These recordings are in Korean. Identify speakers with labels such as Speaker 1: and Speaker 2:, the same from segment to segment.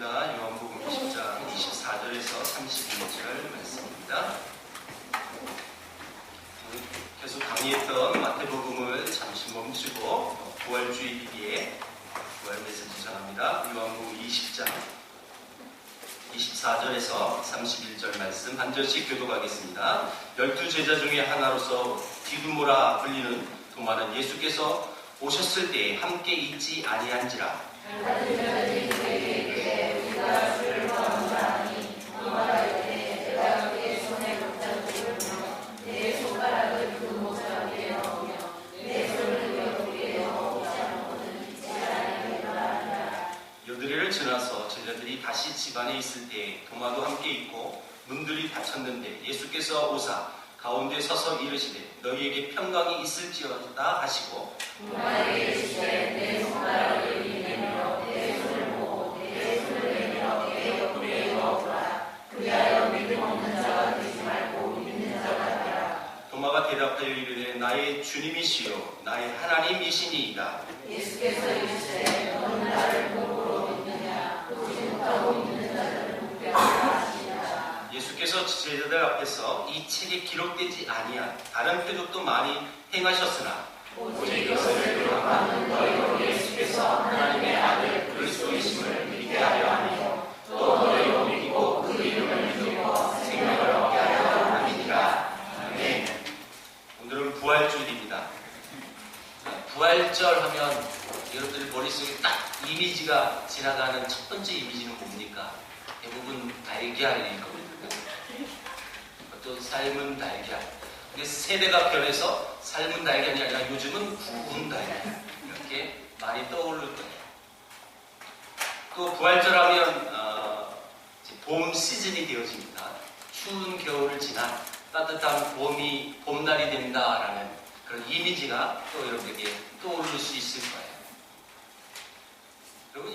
Speaker 1: 요한복음 20장 24절에서 32절 말씀입니다. 계속 강의했던 마태복음을 잠시 멈추고 부활주일기에 부활 메시지 전합니다. 요한복음 20장 24절에서 31절 말씀 한 절씩 교독하겠습니다. 12제자 중에 하나로서 디두모라 불리는 도마는 예수께서 오셨을 때 함께 있지 아니한지라. 여드레를 지나서 제자들이 다시 집안에 있을 때 도마도 함께 있고 문들이 닫혔는데 예수께서 오사 가운데 서서 이르시되 너희에게 평강이 있을지어다 하시고
Speaker 2: 도마에게 이르시되 내 손가락을 여기 내밀어 내 손을 보고 내 손을 내밀어 내 옆구리에 넣어보라. 그리하여 믿음 없는 자가 되지 말고 믿는 자가 되라.
Speaker 1: 도마가 대답하여 이르되 나의 주님이시요 나의 하나님이시니이다.
Speaker 2: 예수께서 이르시되 너는 나를 보고 믿느냐 보지 못하고 믿는 자들은 복되었다 하시니라.
Speaker 1: 예수께서 제자들 앞에서 이 책에 기록되지 아니한 다른 표적도 많이 행하셨으나
Speaker 2: 오직 이것을 기록하는 너희로 예수께서 하나님의 아들 그리스도이심을 믿게 하려 하며 또 너희로 믿고 그 이름을 믿고 생명을 얻게 하려 함이니라. 아멘.
Speaker 1: 오늘은 부활주일입니다. 부활절 하면 여러분들 머릿속에 딱 이미지가 지나가는 첫 번째 이미지는 뭡니까? 대부분 달걀일 겁니다. 또 삶은 달걀. 근데 세대가 변해서 삶은 달걀이 아니라 요즘은 구운 달걀. 이렇게 많이 떠오를 거예요. 또 부활절하면 이제 봄 시즌이 되어집니다. 추운 겨울을 지나 따뜻한 봄날이 된다라는 그런 이미지가 또 여러분에게 떠오를 수 있을 거예요. 여러분,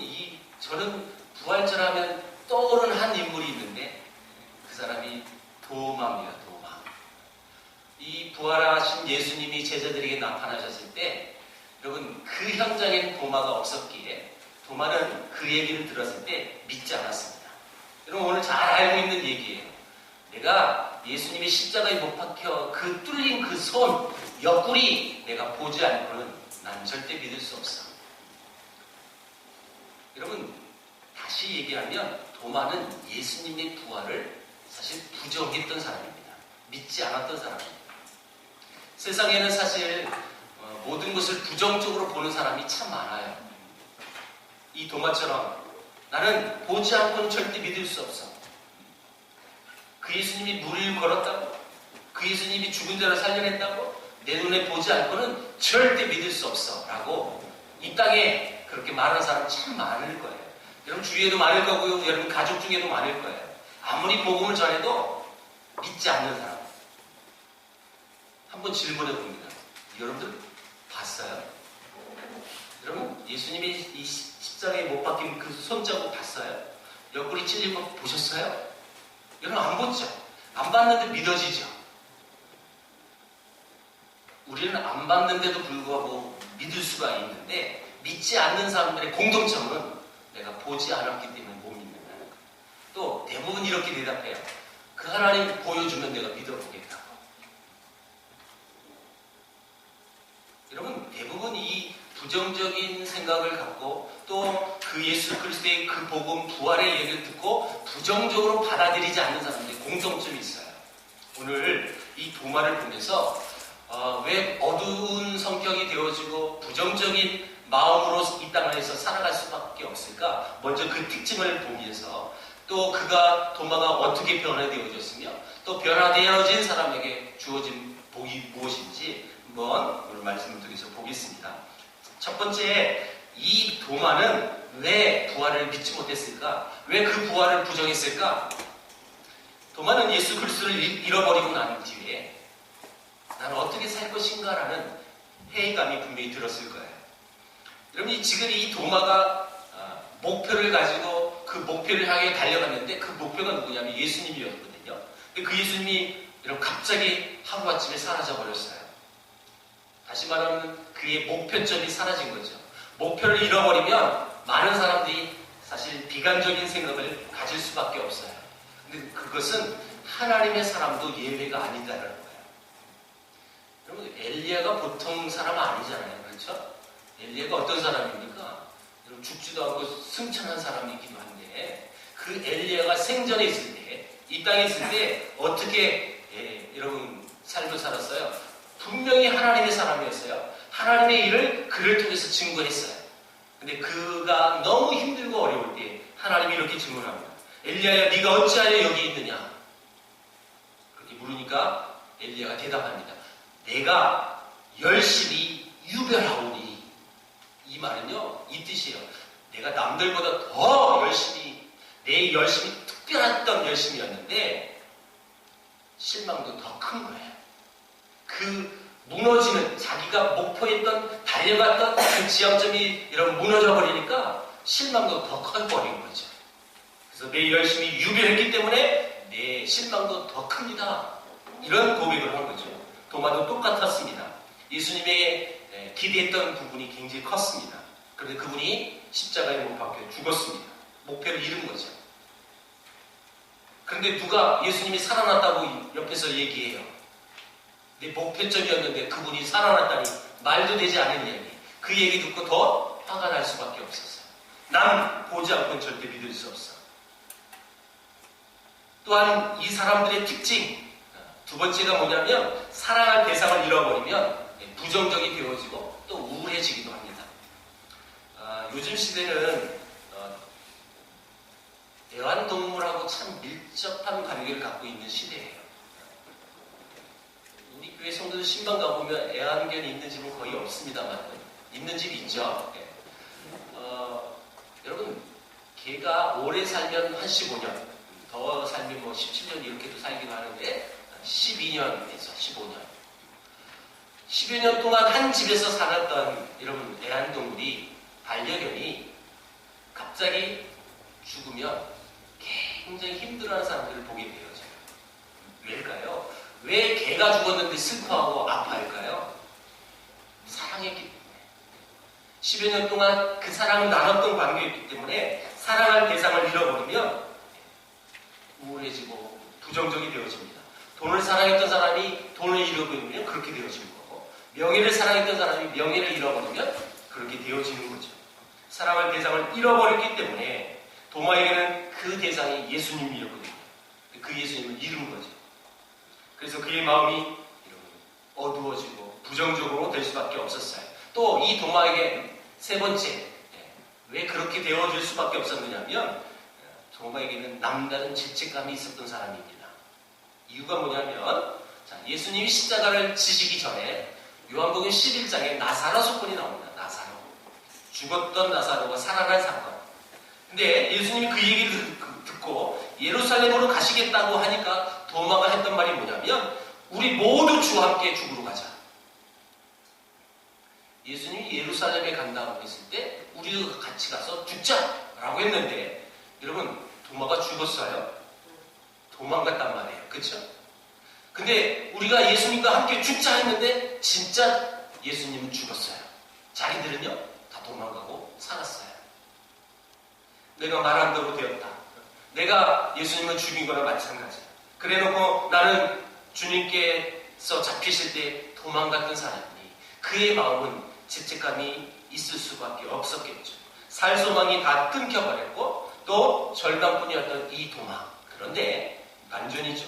Speaker 1: 저는 부활절하면 떠오르는 한 인물이 있는데 그 사람이 도마입니다. 도마. 이 부활하신 예수님이 제자들에게 나타나셨을 때 여러분 그 현장에는 도마가 없었기에 도마는 그 얘기를 들었을 때 믿지 않았습니다. 여러분 오늘 잘 알고 있는 얘기예요. 내가 예수님이 십자가에 못 박혀 그 뚫린 그 손, 옆구리 내가 보지 않고는 난 절대 믿을 수 없어. 여러분 다시 얘기하면 도마는 예수님의 부활을 사실 부정했던 사람입니다. 믿지 않았던 사람입니다. 세상에는 사실 모든 것을 부정적으로 보는 사람이 참 많아요. 이 도마처럼 나는 보지 않고는 절대 믿을 수 없어. 그 예수님이 무리를 걸었다고? 그 예수님이 죽은 자를 살려냈다고? 내 눈에 보지 않고는 절대 믿을 수 없어 라고 이 땅에 그렇게 말하는 사람 참 많을 거예요. 여러분 주위에도 많을 거고요. 여러분 가족 중에도 많을 거예요. 아무리 복음을 전해도 믿지 않는 사람. 한번 질문해 봅니다. 여러분들 봤어요? 여러분 예수님이 이 십자가에 못 박힌 그 손자국 봤어요? 옆구리 찔린 거 보셨어요? 여러분 안 봤죠? 안 봤는데 믿어지죠? 우리는 안 봤는데도 불구하고 믿을 수가 있는데 믿지 않는 사람들의 공통점은 내가 보지 않았기 때문에 못 믿는다는 거예요. 또 대부분 이렇게 대답해요. 그 하나님 보여주면 내가 믿어보겠다고. 여러분 대부분 이 부정적인 생각을 갖고 또 그 예수 그리스도의 그 복음 부활의 얘기를 듣고 부정적으로 받아들이지 않는 사람들이 공통점이 있어요. 오늘 이 도마를 보면서 왜 어두운 성격이 되어지고 부정적인 마음으로 이 땅에서 살아갈 수밖에 없을까? 먼저 그 특징을 보기 위해서 또 도마가 어떻게 변화되어졌으며 또 변화되어진 사람에게 주어진 복이 무엇인지 한번 오늘 말씀을 통해서 보겠습니다. 첫 번째, 이 도마는 왜 부활을 믿지 못했을까? 왜 그 부활을 부정했을까? 도마는 예수 그리스도를 잃어버리고 난 뒤에 나는 어떻게 살 것인가라는 회의감이 분명히 들었을 거예요. 여러분 지금 이 도마가 목표를 가지고 그 목표를 향해 달려갔는데 그 목표가 누구냐면 예수님이었거든요. 근데 그 예수님이 여러분 갑자기 하루아침에 사라져버렸어요. 다시 말하면 그의 목표점이 사라진 거죠. 목표를 잃어버리면 많은 사람들이 사실 비관적인 생각을 가질 수밖에 없어요. 근데 그것은 하나님의 사람도 예외가 아니다라는 거예요. 여러분, 엘리야가 보통 사람 아니잖아요. 그렇죠? 엘리야가 어떤 사람입니까? 여러분, 죽지도 않고 승천한 사람이기도 한데, 그 엘리야가 생전에 있을 때, 이 땅에 있을 때 어떻게 여러분 삶을 살았어요? 분명히 하나님의 사람이었어요. 하나님의 일을 그를 통해서 증거했어요. 근데 그가 너무 힘들고 어려울 때 하나님이 이렇게 질문합니다. 엘리야야, 네가 어찌하여 여기 있느냐? 그렇게 물으니까 엘리야가 대답합니다. 내가 열심히 유별하오니. 이 말은요, 이 뜻이에요. 내가 남들보다 더 열심히, 내 열심이 특별했던 열심이었는데 실망도 더 큰 거예요. 그 무너지는, 자기가 목표했던, 달려갔던 그 지향점이 이런 무너져 버리니까 실망도 더 커버린 거죠. 그래서 내 열심이 유별했기 때문에 내 실망도 더 큽니다. 이런 고백을 한 거죠. 도마도 똑같았습니다. 예수님의 기대했던 부분이 굉장히 컸습니다. 그런데 그분이 십자가에 못 박혀 죽었습니다. 목표를 잃은 거죠. 그런데 누가 예수님이 살아났다고 옆에서 얘기해요. 내 목표점이었는데 그분이 살아났다니 말도 되지 않은 얘기. 그 얘기 듣고 더 화가 날 수밖에 없었어요. 난 보지 않고는 절대 믿을 수 없어. 또한 이 사람들의 특징, 두 번째가 뭐냐면 사랑할 대상을 잃어버리면 부정적이 되어지고 또 우울해지기도 합니다. 요즘 시대는 애완동물하고 참 밀접한 관계를 갖고 있는 시대예요. 우리 교회 성도들 신방 가보면 애완견이 있는 집은 거의 없습니다만 있는 집이 있죠. 여러분, 개가 오래 살면 한 15년, 더 살면 뭐 17년 이렇게도 살기도 하는데 12년에서 15년 10여 년 동안 한 집에서 살았던 여러분 애완동물이, 반려견이 갑자기 죽으면 굉장히 힘들어하는 사람들을 보게 돼요. 왜일까요? 왜 개가 죽었는데 슬퍼하고 아파할까요? 사랑했기 때문에. 10여 년 동안 그 사랑을 나눴던 관계였기 때문에 사랑할 대상을 잃어버리면 우울해지고 부정적이 되어집니다. 돈을 사랑했던 사람이 돈을 잃어버리면 그렇게 되어지는 거고, 명예를 사랑했던 사람이 명예를 잃어버리면 그렇게 되어지는 거죠. 사랑할 대상을 잃어버렸기 때문에 도마에게는 그 대상이 예수님이었거든요. 그 예수님을 잃은 거죠. 그래서 그의 마음이 어두워지고 부정적으로 될 수밖에 없었어요. 또 이 도마에게 세 번째, 왜 그렇게 되어질 수밖에 없었느냐면 도마에게는 남다른 죄책감이 있었던 사람입니다. 이유가 뭐냐면, 예수님이 십자가를 지시기 전에 요한복음 11장에 나사로 사건이 나옵니다. 나사로. 죽었던 나사로가 살아난 사건. 근데 예수님이 그 얘기를 듣고 예루살렘으로 가시겠다고 하니까 도마가 했던 말이 뭐냐면, 우리 모두 주와 함께 죽으러 가자. 예수님이 예루살렘에 간다고 했을 때 우리도 같이 가서 죽자라고 했는데, 여러분, 도마가 죽었어요? 도망갔단 말이에요. 그렇죠? 근데 우리가 예수님과 함께 죽자 했는데 진짜 예수님은 죽었어요. 자기들은요 다 도망가고 살았어요. 내가 말한 대로 되었다. 내가 예수님을 죽인 거나 마찬가지야. 그래놓고 나는 주님께서 잡히실 때 도망갔던 사람이니 그의 마음은 죄책감이 있을 수밖에 없었겠죠. 살 소망이 다 끊겨버렸고 또 절망뿐이었던 이 도마. 그런데 반전이죠.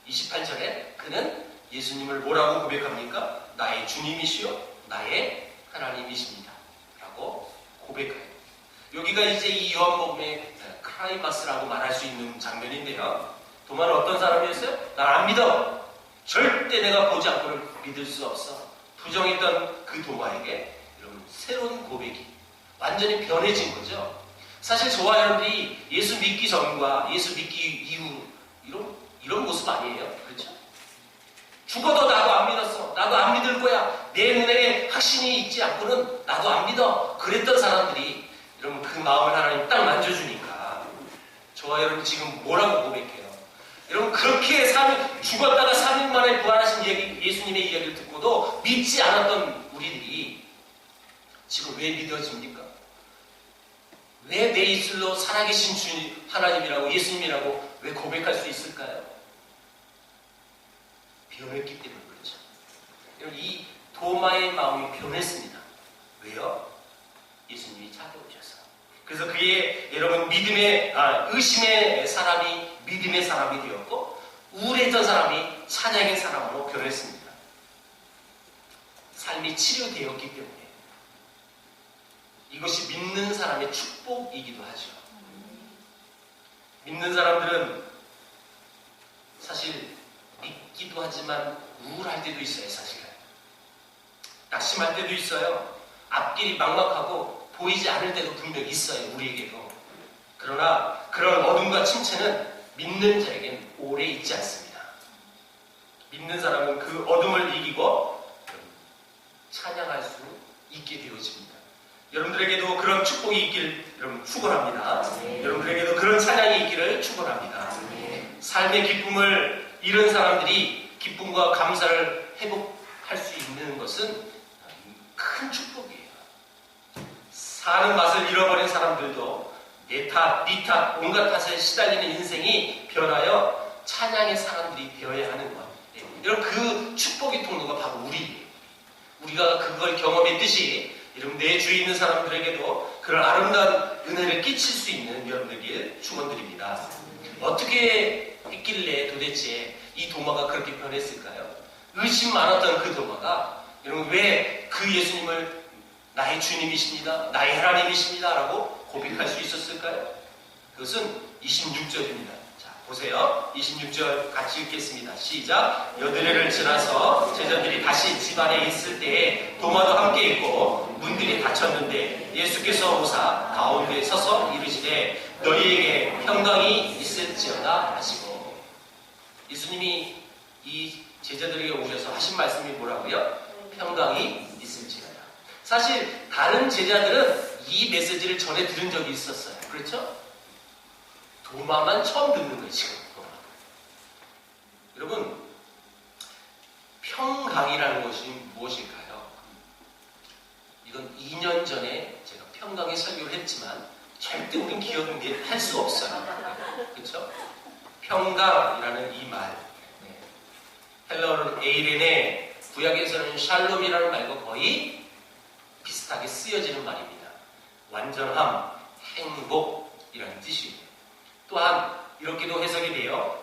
Speaker 1: 28절에 그는 예수님을 뭐라고 고백합니까? 나의 주님이시요 나의 하나님이십니다 라고 고백해요. 여기가 이제 이 요한복음의 크라이마스라고 말할 수 있는 장면인데요. 도마는 어떤 사람이었어요? 날 안 믿어. 절대 내가 보지 않고는 믿을 수 없어. 부정했던 그 도마에게 여러분 새로운 고백이 완전히 변해진 거죠. 사실 저와 여러분들이 예수 믿기 전과 예수 믿기 이후 이런 모습 아니에요? 그렇죠? 죽어도 나도 안 믿었어. 나도 안 믿을 거야. 내 눈에 확신이 있지 않고는 나도 안 믿어. 그랬던 사람들이 여러분 그 마음을 하나님 딱 만져주니까 저와 여러분 지금 뭐라고 고백해요? 여러분 그렇게 죽었다가 3일 만에 부활하신 예수님의 이야기를 듣고도 믿지 않았던 우리들이 지금 왜 믿어집니까? 왜 내 입술로 살아계신 주님, 하나님이라고 예수님이라고 왜 고백할 수 있을까요? 변했기 때문에 그렇죠. 여러분, 이 도마의 마음이 변했습니다. 왜요? 예수님이 찾아오셔서. 그래서 그의 여러분 의심의 사람이 믿음의 사람이 되었고, 우울했던 사람이 찬양의 사람으로 변했습니다. 삶이 치료되었기 때문에 이것이 믿는 사람의 축복이기도 하죠. 믿는 사람들은 사실 믿기도 하지만 우울할 때도 있어요. 사실은 낙심할 때도 있어요. 앞길이 막막하고 보이지 않을 때도 분명히 있어요. 우리에게도. 그러나 그런 어둠과 침체는 믿는 자에겐 오래 있지 않습니다. 믿는 사람은 그 어둠을 이기고 찬양할 수 있게 되어집니다. 여러분들에게도 그런 축복이 있길 여러분 축원합니다. 여러분들에게도 그런 찬양이 있기를 축원합니다. 삶의 기쁨을 잃은 사람들이 기쁨과 감사를 회복할 수 있는 것은 큰 축복이에요. 사는 맛을 잃어버린 사람들도 내 탓, 네 탓, 온갖 탓에 시달리는 인생이 변하여 찬양의 사람들이 되어야 하는 것. 여러분, 그 축복의 통로가 바로 우리예요. 우리가 그걸 경험했듯이 여러분 내 주위에 있는 사람들에게도 그런 아름다운 은혜를 끼칠 수 있는 여러분에게 축원드립니다. 어떻게 했길래 도대체 이 도마가 그렇게 변했을까요? 의심 많았던 그 도마가 여러분 왜 그 예수님을 나의 주님이십니다, 나의 하나님이십니다 라고 고백할 수 있었을까요? 그것은 26절입니다. 자, 보세요. 26절 같이 읽겠습니다. 시작. 여드레를 지나서 제자들이 다시 집안에 있을 때에 도마도 함께 있고 문들이 닫혔는데 예수께서 오사 가운데 서서 이르시되 너희에게 평강이 있을지어다 하시고, 예수님이 이 제자들에게 오셔서 하신 말씀이 뭐라고요? 평강이 있을지어다. 사실 다른 제자들은 이 메시지를 전해 들은 적이 있었어요. 그렇죠? 도마만 처음 듣는 거예요. 지금 여러분, 평강이라는 것이 무엇일까요? 이건 2년 전에 제가 평강의 설교를 했지만 절대 우린 기억할 수 없어요. 그렇죠? 평강이라는 이 말, 헬라어는 에이렌에 구약에서는 샬롬이라는 말과 거의 비슷하게 쓰여지는 말입니다. 완전함, 행복이라는 뜻이에요. 또한 이렇게도 해석이 돼요.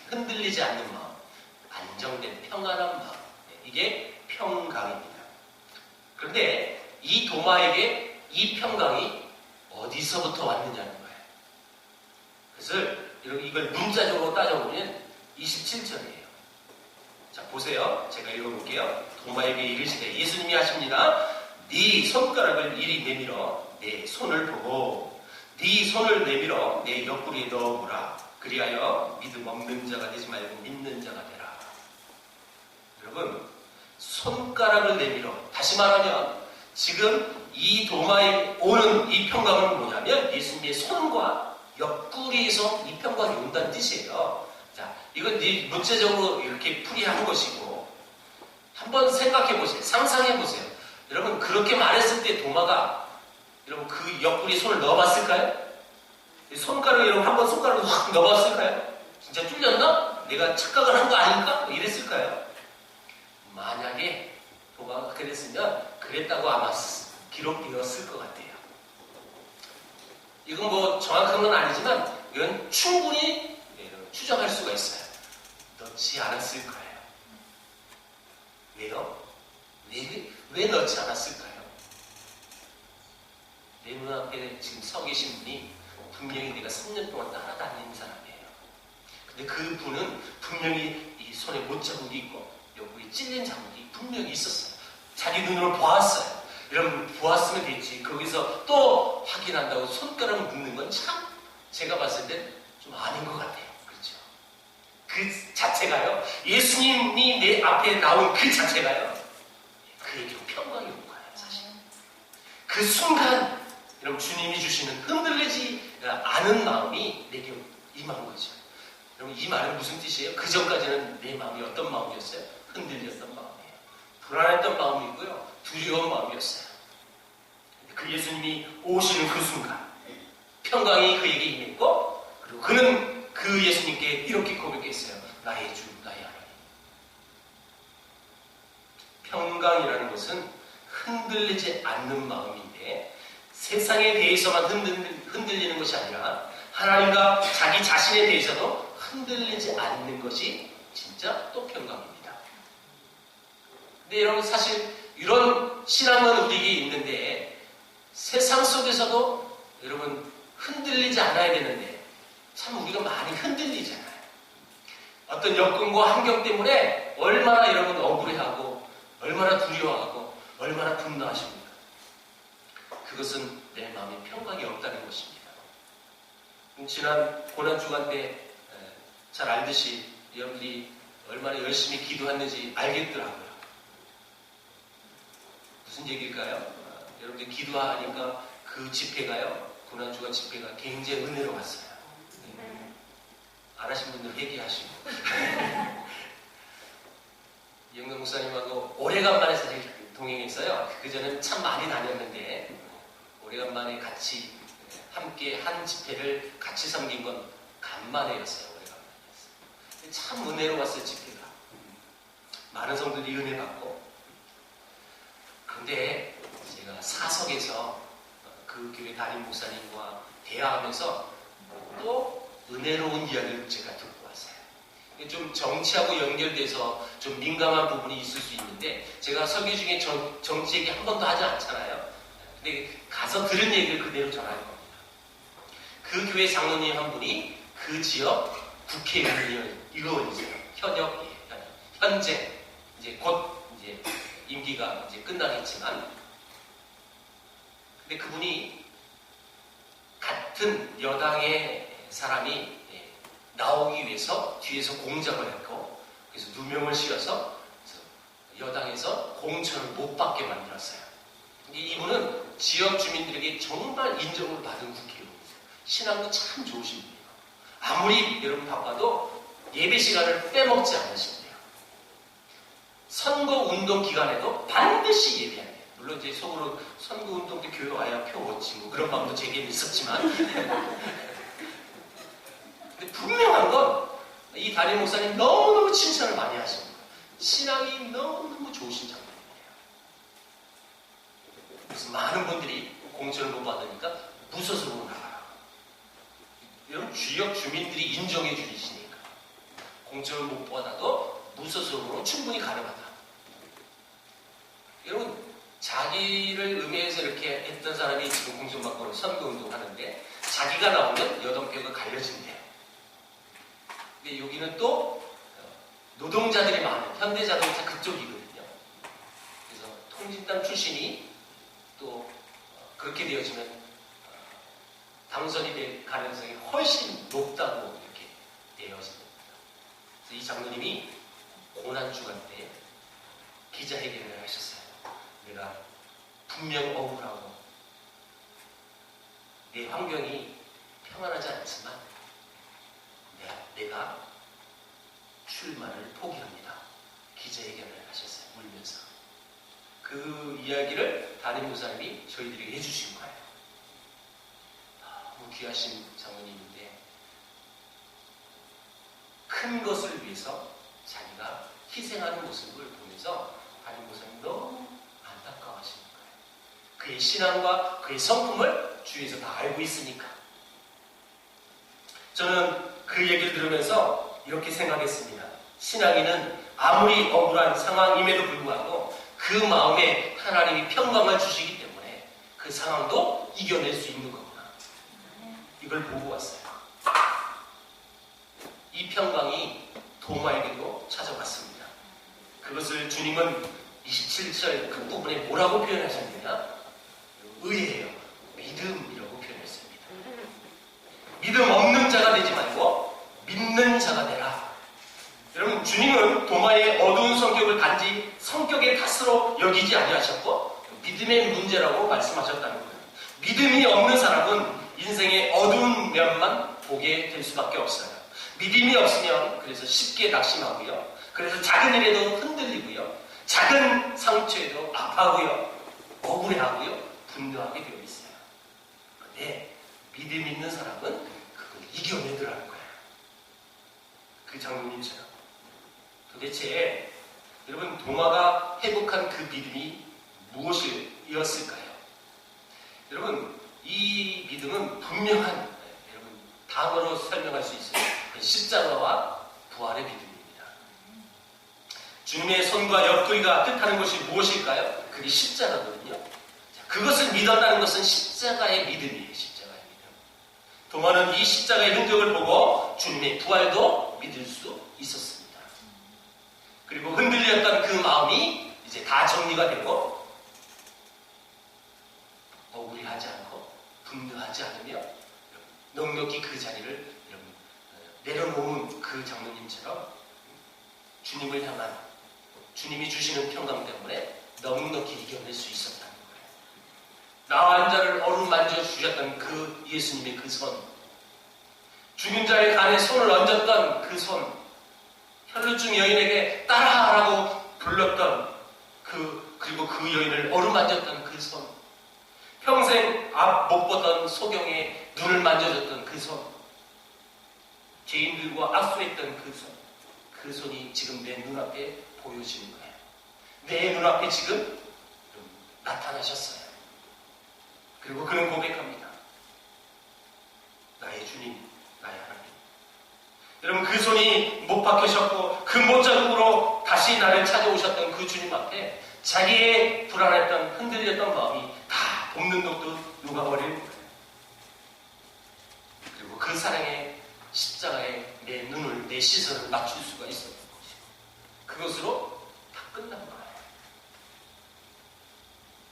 Speaker 1: 흔들리지 않는 마음, 안정된 평안한 마음, 이게 평강입니다. 그런데 이 도마에게 이 평강이 어디서부터 왔느냐는 거예요. 그래서 이걸 문자적으로 따져보면 27절이에요. 자, 보세요. 제가 읽어볼게요. 도마에게 이르시되 예수님이 하십니다. 네 손가락을 이리 내밀어 내 손을 보고 네 손을 내밀어 내 옆구리에 넣어보라. 그리하여 믿음 없는 자가 되지 말고 믿는 자가 되라. 여러분, 손가락을 내밀어, 다시 말하면 지금 이 도마에 오는 이 평강은 뭐냐면 예수님의 손과 옆구리에서 이 평강이 온다는 뜻이에요. 자, 이건 문자적으로 이렇게 풀이한 것이고, 한번 생각해 보세요. 상상해 보세요. 여러분, 그렇게 말했을 때 도마가 여러분 그 옆구리에 손을 넣어봤을까요? 손가락에 여러분 한번 손가락을 확 넣어봤을까요? 진짜 뚫렸나? 내가 착각을 한 거 아닐까? 이랬을까요? 만약에 도마가 그랬으면 그랬다고 아마 기록되었을 것 같아요. 이건 뭐 정확한 건 아니지만 이건 충분히 추정할 수가 있어요. 넣지 않았을 거예요. 왜요? 왜 넣지 않았을까요? 내 눈앞에 지금 서 계신 분이 분명히 내가 3년 동안 따라다니는 사람이에요. 근데 그 분은 분명히 이 손에 못자국이 있고 옆구리 찔린 자국이 분명히 있었어요. 자기 눈으로 보았어요. 여러분, 보았으면 됐지. 거기서 또 확인한다고 손가락을 묶는 건 참 제가 봤을 땐 좀 아닌 것 같아요. 그렇죠? 그 자체가요. 예수님이 내 앞에 나온 그 자체가요. 그에게 평강이 온 거예요. 사실. 그 순간 여러분, 주님이 주시는 흔들리지 않은 마음이 내게 임한 거죠. 여러분, 이 말은 무슨 뜻이에요? 그 전까지는 내 마음이 어떤 마음이었어요? 흔들렸던 마음이에요. 불안했던 마음이고요. 두려운 마음이었어요. 그 예수님이 오시는 그 순간, 평강이 그에게 임했고, 그리고 그는 그 예수님께 이렇게 고백했어요. 나의 주, 나의 하나님. 평강이라는 것은 흔들리지 않는 마음인데, 세상에 대해서만 흔들리는 것이 아니라 하나님과 자기 자신에 대해서도 흔들리지 않는 것이 진짜 또 평강입니다. 근데 여러분, 사실 이런 신앙은 우리에게 있는데 세상 속에서도 여러분 흔들리지 않아야 되는데 참 우리가 많이 흔들리잖아요. 어떤 여건과 환경 때문에 얼마나 여러분 억울해하고 얼마나 두려워하고 얼마나 분노하십니까? 그것은 내 마음에 평강이 없다는 것입니다. 지난 고난주간 때 잘 알듯이 여러분들이 얼마나 열심히 기도했는지 알겠더라고요. 무슨 얘기일까요? 여러분들이 기도하니까 그 집회가요, 고난주간 집회가 굉장히 은혜로웠어요. 안 하신 분들 회개하시고. 영경 목사님하고 오래간만에 사실 동행했어요. 그전에는 참 많이 다녔는데 오래간만에 같이 함께 한 집회를 같이 섬긴 건 간만에였어요. 오래간만이었어요. 참 은혜로웠어요. 집회가. 많은 성도들이 은혜 받고. 그런데 제가 사석에서 그 교회 담임 목사님과 대화하면서 또 은혜로운 이야기를 제가 듣고 왔어요. 좀 정치하고 연결돼서 좀 민감한 부분이 있을 수 있는데 제가 설교 중에 정치 얘기 한 번도 하지 않잖아요. 근데 가서 들은 얘기를 그대로 전할 겁니다. 그 교회 장로님 한 분이 그 지역 국회의원이세요. 현재 이제 곧 이제 임기가 이제 끝나겠지만, 근데 그분이 같은 여당의 사람이 나오기 위해서 뒤에서 공작을 했고, 그래서 누명을 씌워서 여당에서 공천을 못 받게 만들었어요. 이분은 지역 주민들에게 정말 인정을 받은 국회의원이세요. 신앙도 참 좋으신 분이에요. 아무리 여러분 바빠도 예배 시간을 빼먹지 않으신대요. 선거운동 기간에도 반드시 예배해야 돼요. 물론 이제 속으로 선거운동 때 교회 와야 표 못 치고 그런 마음도 제게는 있었지만 근데 분명한 건 이 담임 목사님 너무너무 칭찬을 많이 하십니다. 신앙이 너무너무 좋으신 장면이에요. 그래서 많은 분들이 공천을 못 받으니까 무소속으로 나가라. 여러분, 지역 주민들이 인정해 주시니까 공천을 못 받아도 무소속으로 충분히 가능하다. 여러분, 자기를 음해해서 이렇게 했던 사람이 지금 공천받고 선거운동 하는데 자기가 나오면 여당표가 갈려진대요. 근데 여기는 또 노동자들이 많은 현대자동차 그쪽이거든요. 그래서 통진당 출신이 또 그렇게 되어지면 당선이 될 가능성이 훨씬 높다고 이렇게 되어집니다. 그래서 이 장로님이 고난주간 때 기자회견을 하셨어요. 내가 분명 억울하고 내 환경이 평안하지 않지만 내가 출마를 포기합니다. 기자회견을 하셨어요. 울면서. 그 이야기를 담임 목사님이 저희들에게 해주신 거예요. 너무 귀하신 장로님인데 큰 것을 위해서 자기가 희생하는 모습을 보면서 담임 목사님이 너무 안타까워하시는 거예요. 그의 신앙과 그의 성품을 주위에서 다 알고 있으니까. 저는 그 얘기를 들으면서 이렇게 생각했습니다. 신앙인은 아무리 억울한 상황임에도 불구하고 그 마음에 하나님이 평강을 주시기 때문에 그 상황도 이겨낼 수 있는 거구나. 이걸 보고 왔어요. 이 평강이 도마에게도 찾아왔습니다. 그것을 주님은 27절 그 부분에 뭐라고 표현하셨느냐? 의예요. 믿음이라고 표현했습니다. 믿음 없는 자가 되지 말고 믿는 자가 되라. 여러분, 주님은 도마의 어두운 성격을 단지 성격의 탓으로 여기지 아니하셨고 믿음의 문제라고 말씀하셨다는 거예요. 믿음이 없는 사람은 인생의 어두운 면만 보게 될 수밖에 없어요. 믿음이 없으면 그래서 쉽게 낙심하고요. 그래서 작은 일에도 흔들리고요. 작은 상처에도 아파하고요. 억울해하고요. 분노하게 되어 있어요. 그런데 믿음 있는 사람은 그걸 이겨내더라는 거야. 그 장로님처럼. 도대체 여러분 동화가 회복한 그 믿음이 무엇이었을까요? 여러분 이 믿음은 분명한 여러분 단어로 설명할 수 있어요. 십자가와 부활의 믿음입니다. 주님의 손과 옆구리가 뜻하는 것이 무엇일까요? 그게 십자가거든요. 자, 그것을 믿었다는 것은 십자가의 믿음이에요. 십자가의 믿음. 도마는 이 십자가의 흔적을 보고 주님의 부활도 믿을 수 있었습니다. 그리고 흔들렸던 그 마음이 이제 다 정리가 되고 억울해하지 않고 분노하지 않으며 넉넉히 그 자리를 내려놓은 그 장로님처럼 주님을 향한 주님이 주시는 평강 때문에 넉넉히 이겨낼 수 있었다는 거예요. 나와 한 자를 어루만져 주셨던 그 예수님의 그 손, 죽은 자의 간에 손을 얹었던 그 손, 혈루증 여인에게 따라하라고 불렀던 그리고 그 여인을 어루만졌던 그 손, 평생 앞 못 보던 소경의 눈을 만져줬던 그 손, 죄인들과 악수했던 그 손, 그 손이 지금 내 눈앞에 보여지는 거예요. 내 눈앞에 지금 나타나셨어요. 그리고 그는 고백합니다. 나의 주님, 나의 하나님. 여러분 그 손이 못 박히셨고 그 못자국으로 다시 나를 찾아오셨던 그 주님 앞에 자기의 불안했던 흔들렸던 마음이 다 볶는 것도 녹아버리는 거예요. 그리고 그 사랑의 십자가에 내 눈을, 내 시선을 맞출 수가 있었던 것이고 그것으로 다 끝난 거예요.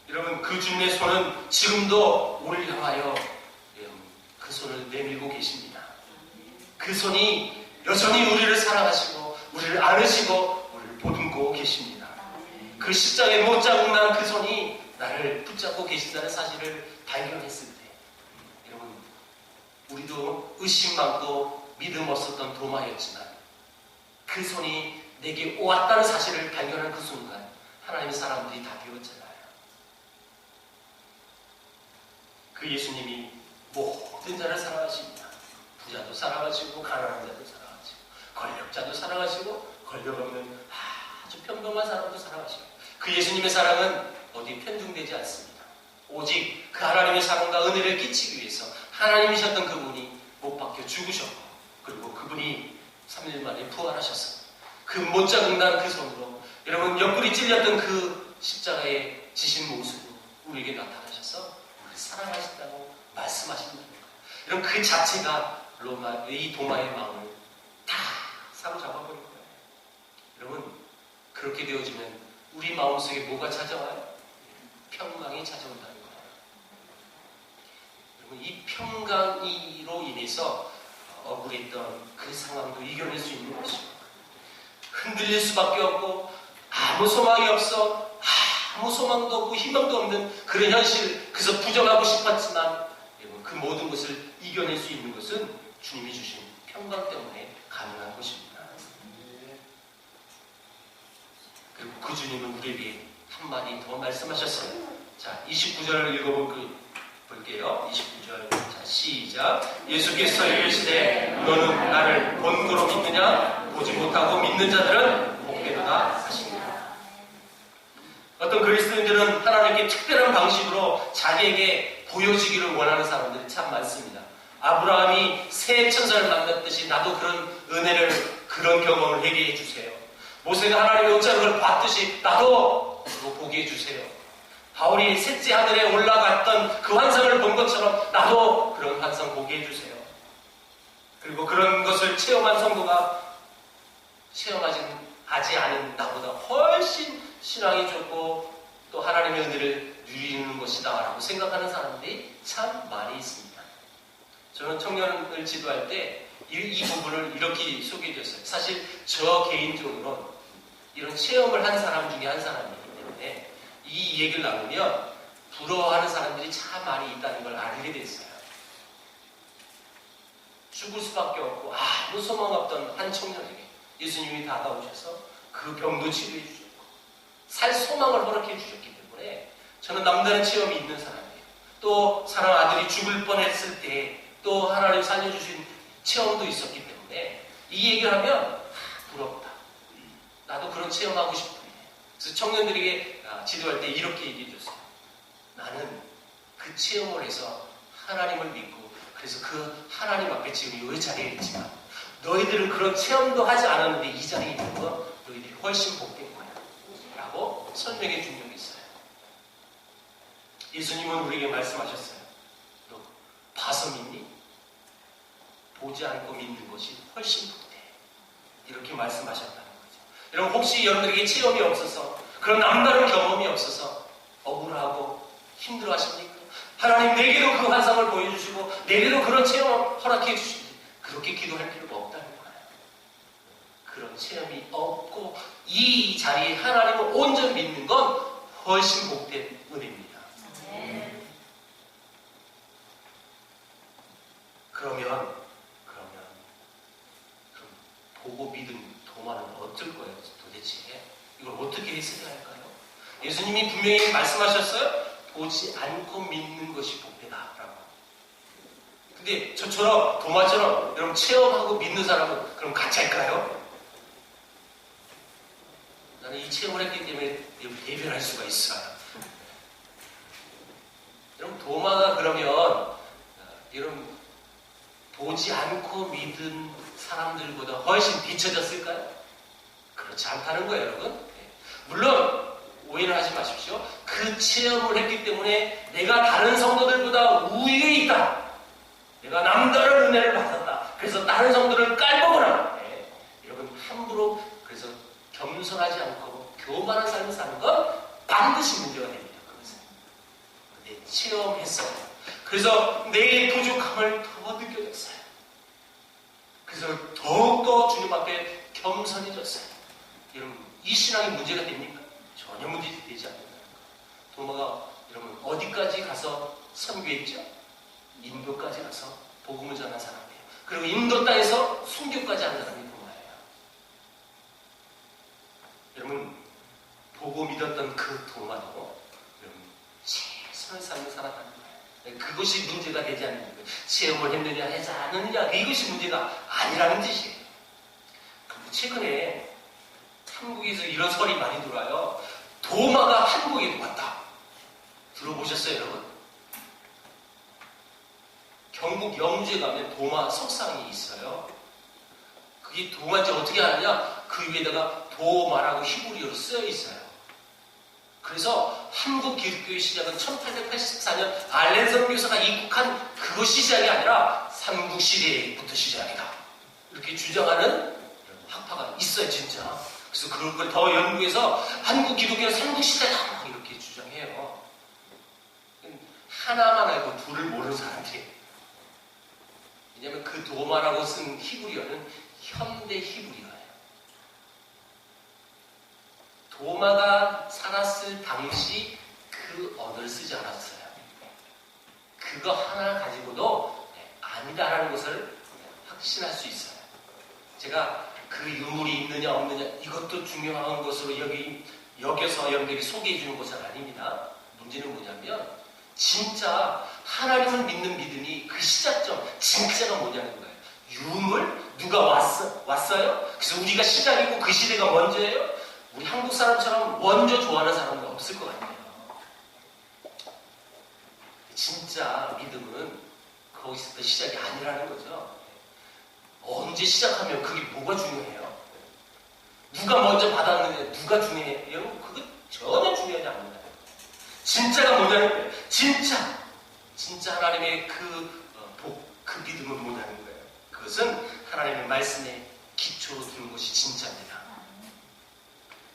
Speaker 1: 여러분 그 주님의 손은 지금도 우리를 향하여 그 손을 내밀고 계십니다. 그 손이 여전히 우리를 사랑하시고 우리를 안으시고 우리를 보듬고 계십니다. 그 십자가에 못자국 난 그 손이 나를 붙잡고 계신다는 사실을 발견했을 때 여러분 우리도 의심 많고 믿음 없었던 도마였지만 그 손이 내게 왔다는 사실을 발견한 그 순간 하나님의 사람들이 다 되었잖아요. 그 예수님이 모든 자를 사랑하십니다. 부자도 사랑하시고 가난한 자도 사랑하시고 권력자도 사랑하시고 권력 없는 아주 평범한 사람도 사랑하시고 그 예수님의 사랑은 어디 편중되지 않습니다. 오직 그 하나님의 사랑과 은혜를 끼치기 위해서 하나님이셨던 그분이 못 박혀 죽으셨고 그리고 그분이 3일 만에 부활하셨어. 그 못자국 난 그 손으로 여러분 옆구리 찔렸던 그 십자가에 지신 모습으로 우리에게 나타나셔서 우리를 사랑하신다고 말씀하신다는 거예요. 여러분 그 자체가 이 도마의 마음을 다 사로잡아버린 거예요. 여러분 그렇게 되어지면 우리 마음속에 뭐가 찾아와요? 평강이 찾아온다는 거예요. 여러분 이 평강으로 인해서 억울했던 그 상황도 이겨낼 수 있는 것이고 흔들릴 수밖에 없고 아무 소망이 없어 아무 소망도 없고 희망도 없는 그런 현실 그래서 부정하고 싶었지만 그 모든 것을 이겨낼 수 있는 것은 주님이 주신 평강 때문에 가능한 것입니다. 그리고 그 주님은 우리에게 한마디 더 말씀하셨어요. 자, 29절을 읽어볼게요. 29절. 자, 시작. 예수께서 이르시되 너는 나를 본고로 믿느냐? 보지 못하고 믿는 자들은 복되도다 하십니다. 어떤 그리스도인들은 하나님께 특별한 방식으로 자기에게 보여지기를 원하는 사람들이 참 많습니다. 아브라함이 새 천사를 만났듯이 나도 그런 은혜를 그런 경험을 하게 해주세요. 모세가 하나님의 옷자락을 봤듯이 나도 보게 해주세요. 바울이 셋째 하늘에 올라갔던 그 환상을 본 것처럼 나도 그런 환상 보게 해주세요. 그리고 그런 것을 체험한 성도가 체험하지 않은 나보다 훨씬 신앙이 좋고 또 하나님의 은혜를 누리는 것이다 라고 생각하는 사람들이 참 많이 있습니다. 저는 청년을 지도할 때 이 부분을 이렇게 소개해드렸어요. 사실 저 개인적으로 이런 체험을 한 사람 중에 한 사람이기 때문에 이 얘기를 나누면 부러워하는 사람들이 참 많이 있다는 걸 알게 됐어요. 죽을 수밖에 없고 아무 소망 없던 한 청년에게 예수님이 다가오셔서 그 병도 치료해 주셨고 살 소망을 허락해 주셨기 때문에 저는 남다른 체험이 있는 사람이에요. 또 사랑 아들이 죽을 뻔했을 때 또 하나님 살려주신 체험도 있었기 때문에 이 얘기를 하면 부럽다. 나도 그런 체험하고 싶네. 그래서 청년들에게 지도할 때 이렇게 얘기해 줬어요. 나는 그 체험을 해서 하나님을 믿고 그래서 그 하나님 앞에 지금 이 자리에 있지만 너희들은 그런 체험도 하지 않았는데 이 자리에 있는 건 너희들이 훨씬 복된 거야 라고 설명해 준 적이 있어요. 예수님은 우리에게 말씀하셨어요. 너 봐서 믿니? 보지 않고 믿는 것이 훨씬 복돼. 이렇게 말씀하셨다는 거죠. 여러분 혹시 여러분들에게 체험이 없어서 그런 남다른 경험이 없어서 억울하고 힘들어 하십니까? 하나님 내게도 그 환상을 보여주시고 내게도 그런 체험을 허락해 주시지. 그렇게 기도할 필요가 없다는 거예요. 그런 체험이 없고 이 자리에 하나님을 온전히 믿는 건 훨씬 복된 은혜입니다. 그럼 보고 믿은 도마는 어떨 거예요? 도대체 이걸 어떻게 해석해야 할까요? 예수님이 분명히 말씀하셨어요. 보지 않고 믿는 것이 복되다라고. 근데 저처럼 도마처럼 여러분 체험하고 믿는 사람은 그럼 같이 할까요? 나는 이 체험을 했기 때문에 대변할 수가 있어요. 여러분 도마가 그러면 여러분 보지 않고 믿은 사람들보다 훨씬 뒤처졌을까요? 그렇지 않다는 거예요, 여러분. 물론 오해를 하지 마십시오. 그 체험을 했기 때문에 내가 다른 성도들보다 우위에 있다. 내가 남다른 은혜를 받았다. 그래서 다른 성도를 깔보거나 여러분 함부로 그래서 겸손하지 않고 교만한 삶을 사는 건 반드시 문제가 됩니다. 그것은. 근데 체험했어요. 그래서 내 부족함을 더 느껴졌어요. 그래서 더욱더 주님 앞에 겸손해졌어요. 여러분 이 신앙이 문제가 됩니까? 전혀 문제되지 않는다는 거. 도마가 여러분 어디까지 가서 선교했죠? 인도까지 가서 복음을 전한 사람이에요. 그리고 인도 땅에서 순교까지 한 사람이 도마예요. 여러분 보고 믿었던 그 도마도 여러분 최선의 삶을 살아가는 거예요. 그것이 문제가 되지 않는 거예요. 체험을 했느냐 하지 않느냐 이것이 문제가 아니라는 뜻이에요. 그리고 최근에 한국에서 이런 설이 많이 돌아요. 도마가 한국에 왔다. 들어보셨어요, 여러분? 경북 영주에 가면 도마 석상이 있어요. 그게 도마인지 어떻게 아느냐? 그 위에다가 도마라고 히브리어로 쓰여 있어요. 그래서 한국 기독교의 시작은 1884년 알렌 교사가 입국한 그것이 시작이 아니라 삼국시대부터 시작이다. 이렇게 주장하는 학파가 있어요, 진짜. 그래서 그런 걸 더 연구해서 한국 기독교는 삼국시대다 이렇게 주장해요. 하나만 알고 둘을 모르는 사람들이. 왜냐하면 그 도마라고 쓴 히브리어는 현대 히브리어예요. 도마가 살았을 당시 그 언어를 쓰지 않았어요. 그거 하나 가지고도 아니다라는 것을 확신할 수 있어요. 제가 그 유물이 있느냐 없느냐 이것도 중요한 것으로 여겨서 여러분들이 소개해 주는 것은 아닙니다. 문제는 뭐냐면 진짜 하나님을 믿는 믿음이 그 시작점 진짜가 뭐냐는 거예요. 유물? 누가 왔어요? 그래서 우리가 시작이고 그 시대가 먼저예요? 우리 한국 사람처럼 먼저 좋아하는 사람은 없을 것 같아요. 진짜 믿음은 거기서부터 시작이 아니라는 거죠. 언제 시작하면 그게 뭐가 중요해요? 누가 먼저 받았느냐, 누가 중요해요? 여러분, 그거 전혀 중요하지 않는다. 진짜가 뭐냐는 거예요. 진짜 하나님의 그 믿음은 뭐냐는 거예요. 그것은 하나님의 말씀에 기초로 두는 것이 진짜입니다.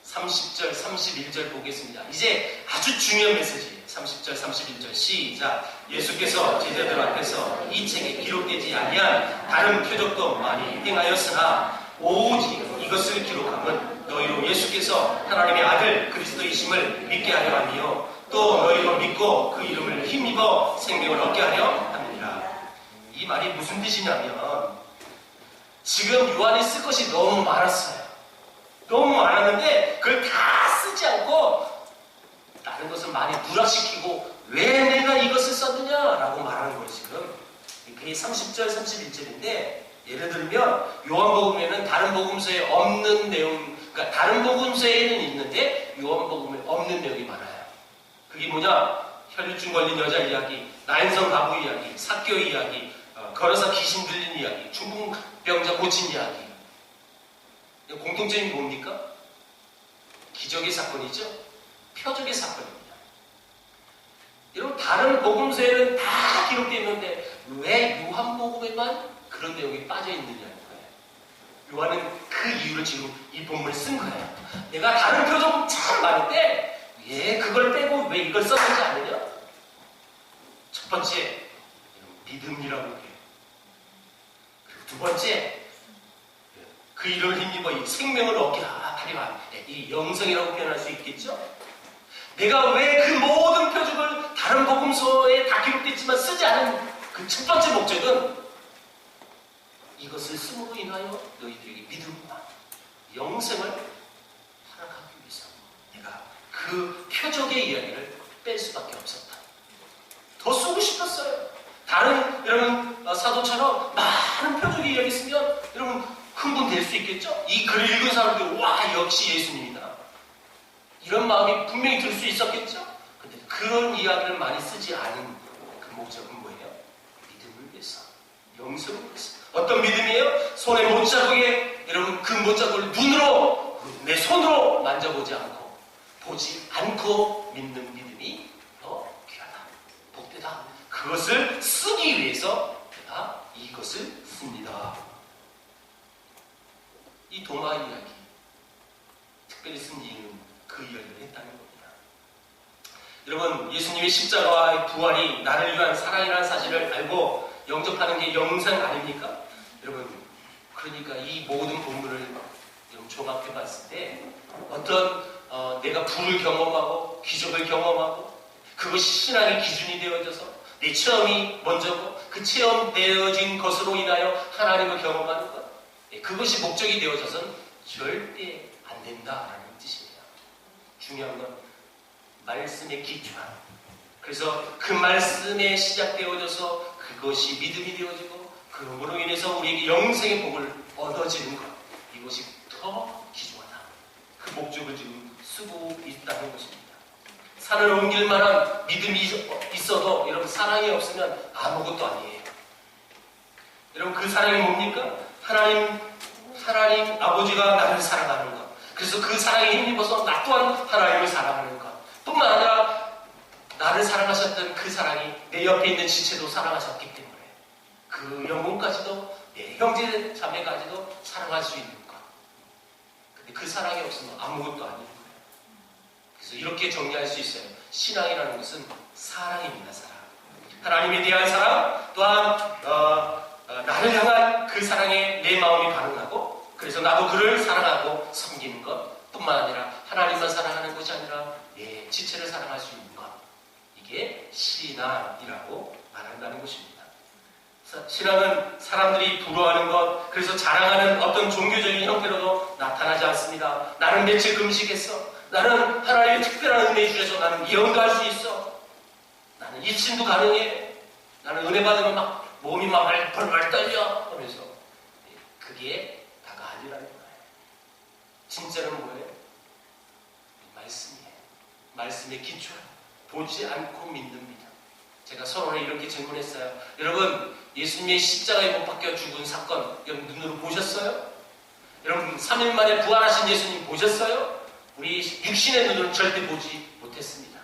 Speaker 1: 30절, 31절 보겠습니다. 이제 아주 중요한 메시지예요. 30절, 31절 시작. 예수께서 제자들 앞에서 이 책에 기록되지 아니한 다른 표적도 많이 행하였으나 오직 이것을 기록함은 너희로 예수께서 하나님의 아들 그리스도이심을 믿게 하려 함이요 또 너희로 믿고 그 이름을 힘입어 생명을 얻게 하려 합니다. 이 말이 무슨 뜻이냐면 지금 요한이 쓸 것이 너무 많았어요. 너무 많았는데 그걸 다 쓰지 않고 다른 것을 많이 누락시키고 왜 내가 이것을 썼느냐라고 말하는 거예요, 지금. 그게 30절, 31절인데, 예를 들면, 요한복음에는 다른 복음서에 없는 내용, 그러니까 다른 복음서에는 있는데, 요한복음에 없는 내용이 많아요. 그게 뭐냐? 혈류증 걸린 여자 이야기, 나인성 가부 이야기, 사교 이야기, 걸어서 귀신 들린 이야기, 중풍병자 고친 이야기. 공통점이 뭡니까? 기적의 사건이죠? 표적의 사건입니다. 여러분, 다른 복음서에는 다 기록되어 있는데 왜 요한복음에만 그런 내용이 빠져 있느냐는 거예요. 요한은 그 이유를 지금 이 본문에 쓴 거예요. 내가 다른 표적은 참 많은데 왜 그걸 빼고 왜 이걸 썼는지 아느냐? 첫 번째, 믿음이라고 해요. 그리고 두 번째, 그 일을 힘입어 이 생명을 얻게 하리라. 이 영성이라고 표현할 수 있겠죠? 내가 왜 그 모든 표적을 다른 복음서에 다 기록됐지만 쓰지 않은 그 첫 번째 목적은 이것을 쓰므로 인하여 너희들에게 믿음과 영생을 허락하기 위해서 내가 그 표적의 이야기를 뺄 수밖에 없었다. 더 쓰고 싶었어요. 다른 여러분 사도처럼 많은 표적의 이야기 쓰면 여러분 흥분될 수 있겠죠? 이 글을 읽은 사람들 와 역시 예수님이다. 이런 마음이 분명히 들 수 있었겠죠? 근데 그런 이야기를 많이 쓰지 않은 그 목적은 뭐예요? 믿음을 위해서, 영성을 위해서. 어떤 믿음이에요? 손에 못자국에 여러분 그 못자국을 눈으로 내 손으로 만져보지 않고 보지 않고 믿는 믿음이 더 귀하다, 복되다. 그것을 쓰기 위해서 내가 이것을 씁니다. 이 도마 이야기 특별히 쓴 이유는 그 이야기를 했다는 겁니다. 여러분, 예수님의 십자가와의 부활이 나를 위한 사랑이라는 사실을 알고 영접하는 게 영생 아닙니까? 여러분, 그러니까 이 모든 본문을 종합해 봤을 때 어떤 내가 부를 경험하고 기적을 경험하고 그것이 신앙의 기준이 되어져서 내 체험이 먼저고 그 체험되어진 것으로 인하여 하나님을 경험하는 것, 그것이 목적이 되어져서는 절대 안 된다라는 뜻입니다. 중요한 건 말씀의 기초함. 그래서 그 말씀에 시작되어져서 그것이 믿음이 되어지고 그러므로 인해서 우리에게 영생의 복을 얻어지는 것, 이것이 더 기중하다. 그 목적을 지금 쓰고 있다는 것입니다. 산을 옮길 만한 믿음이 있어도 여러분 사랑이 없으면 아무것도 아니에요. 여러분 그 사랑이 뭡니까? 하나님 아버지가 나를 사랑하는 것. 그래서 그 사랑에 힘입어서 나 또한 하나님을 사랑하는 것. 뿐만 아니라 나를 사랑하셨던 그 사랑이 내 옆에 있는 지체도 사랑하셨기 때문에 그 영혼까지도 내 형제 자매까지도 사랑할 수 있는 것. 근데 그 사랑이 없으면 아무것도 아닌 거예요. 그래서 이렇게 정리할 수 있어요. 신앙이라는 것은 사랑입니다. 사랑. 하나님에 대한 사랑, 또한 나를 향한 그 사랑에 내 마음이 반응하고 그래서 나도 그를 사랑하고 섬기는 것 뿐만 아니라 하나님만 사랑하는 것이 아니라 내 지체를 사랑할 수 있는 것, 이게 신앙이라고 말한다는 것입니다. 신앙은 사람들이 부러워하는 것, 그래서 자랑하는 어떤 종교적인 형태로도 나타나지 않습니다. 나는 며칠 금식했어. 나는 하나님의 특별한 은혜 주셔서 나는 예언도 할 수 있어. 나는 입신도 가능해. 나는 은혜 받으면 막 몸이 막 벌벌 떨려 하면서 그게 다가 아니라는 거예요. 진짜는 뭐예요? 말씀이에요. 말씀의 기초. 보지 않고 믿습니다. 제가 서론에 이렇게 질문했어요. 여러분, 예수님의 십자가에 못 박혀 죽은 사건 여러분 눈으로 보셨어요? 여러분 3일 만에 부활하신 예수님 보셨어요? 우리 육신의 눈으로는 절대 보지 못했습니다.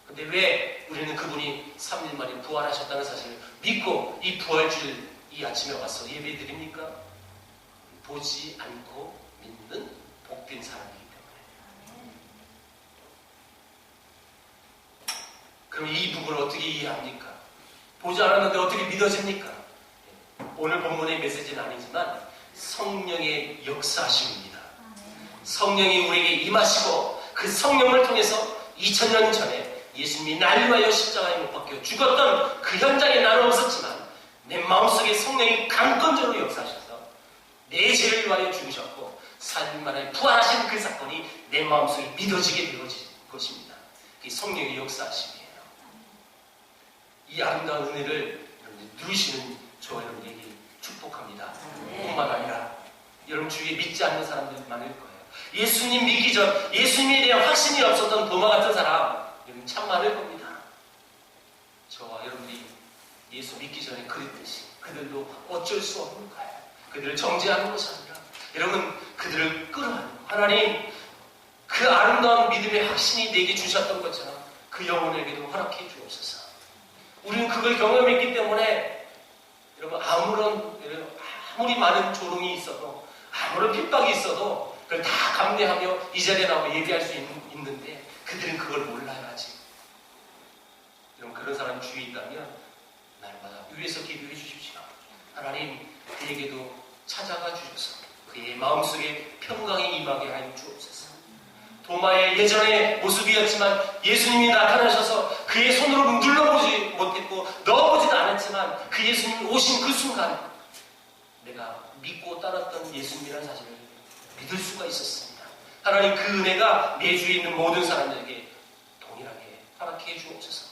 Speaker 1: 근데 왜 우리는 그분이 3일 만에 부활하셨다는 사실을 믿고 이 부활주일 이 아침에 와서 예배 드립니까? 보지 않고 믿는 복된 사람이기 때문에. 그럼 이 부분을 어떻게 이해합니까? 보지 않았는데 어떻게 믿어집니까? 오늘 본문의 메시지는 아니지만 성령의 역사하심입니다. 성령이 우리에게 임하시고 그 성령을 통해서 2000년 전에 예수님이 나를 위하여 십자가에 못 박혀 죽었던 그 현장에 나는 없었지만 내 마음속에 성령이 강권적으로 역사하셔서 내 죄를 위하여 죽으셨고 4일 만에 부활하신 그 사건이 내 마음속에 믿어지게 되어진 것입니다. 그게 성령의 역사하심이에요. 이 아름다운 은혜를 여러분들 누리시는 저와 여러분에게 축복합니다. 뿐만 아니라 여러분 주위에 믿지 않는 사람들이 많을 거예요. 예수님 믿기 전 예수님에 대한 확신이 없었던 도마 같은 사람 여러분 참 많을 겁니다. 저와 여러분들이 예수 믿기 전에 그랬듯이 그들도 어쩔 수 없는 거예요. 그들을 정죄하는 것이 아니라 여러분 그들을 끌어안는 하나님 그 아름다운 믿음의 확신이 내게 주셨던 것처럼 그 영혼에게도 허락해 주옵소서. 우리는 그걸 경험했기 때문에 여러분 아무리 많은 조롱이 있어도 아무런 핍박이 있어도 그걸 다 감내하며 이 자리에 나와 예배할 수 있는데 그들은 그걸 몰라요 아직. 여러분 그런 사람이 주위에 있다면 날마다 위에서 기도해 주십시오. 하나님 그에게도 찾아가 주셔서 그의 마음속에 평강이 임하게 하여 주옵소서. 도마의 예전의 모습이었지만 예수님이 나타나셔서 그의 손으로 눌러보지 못했고 넣어보지도 않았지만 그 예수님이 오신 그 순간 내가 믿고 따랐던 예수님이라는 사실을 믿을 수가 있었습니다. 하나님 그 은혜가 내 주위에 있는 모든 사람들에게 동일하게 허락해 주옵소서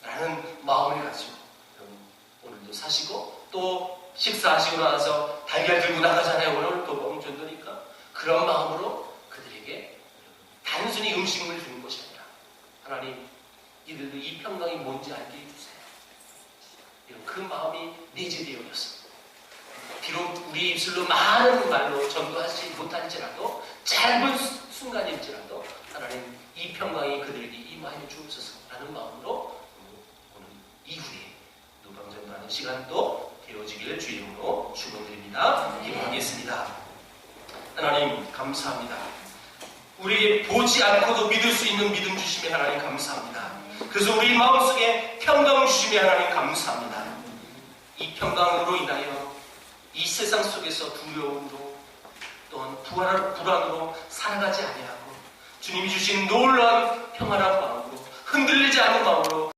Speaker 1: 라는 마음을 가지고 여러분 오늘도 사시고 또 식사하시고 나서 달걀 들고 나가잖아요. 오늘 또 멍전도니까 그런 마음으로 그들에게 단순히 음식을 주는 것이 아니라 하나님 이들도 이 평강이 뭔지 알게 해주세요. 이런 그 마음이 내재되어졌습니다. 비록 우리 입술로 많은 말로 전도하지 못할지라도 짧은 순간일지라도 하나님 이 평강이 그들에게 임하여 주옵소서라는 마음으로 오늘 이후에 노방전도하는 시간도 되어지기를 주의 이름으로 축원드립니다. 기도하겠습니다. 하나님 감사합니다. 우리 보지 않고도 믿을 수 있는 믿음 주심에 하나님 감사합니다. 그래서 우리 마음속에 평강 주심에 하나님 감사합니다. 이 평강으로 인하여 이 세상 속에서 두려움으로 또한 불안으로 살아가지 아니하고 주님이 주신 놀라운 평안한 마음으로 흔들리지 않은 마음으로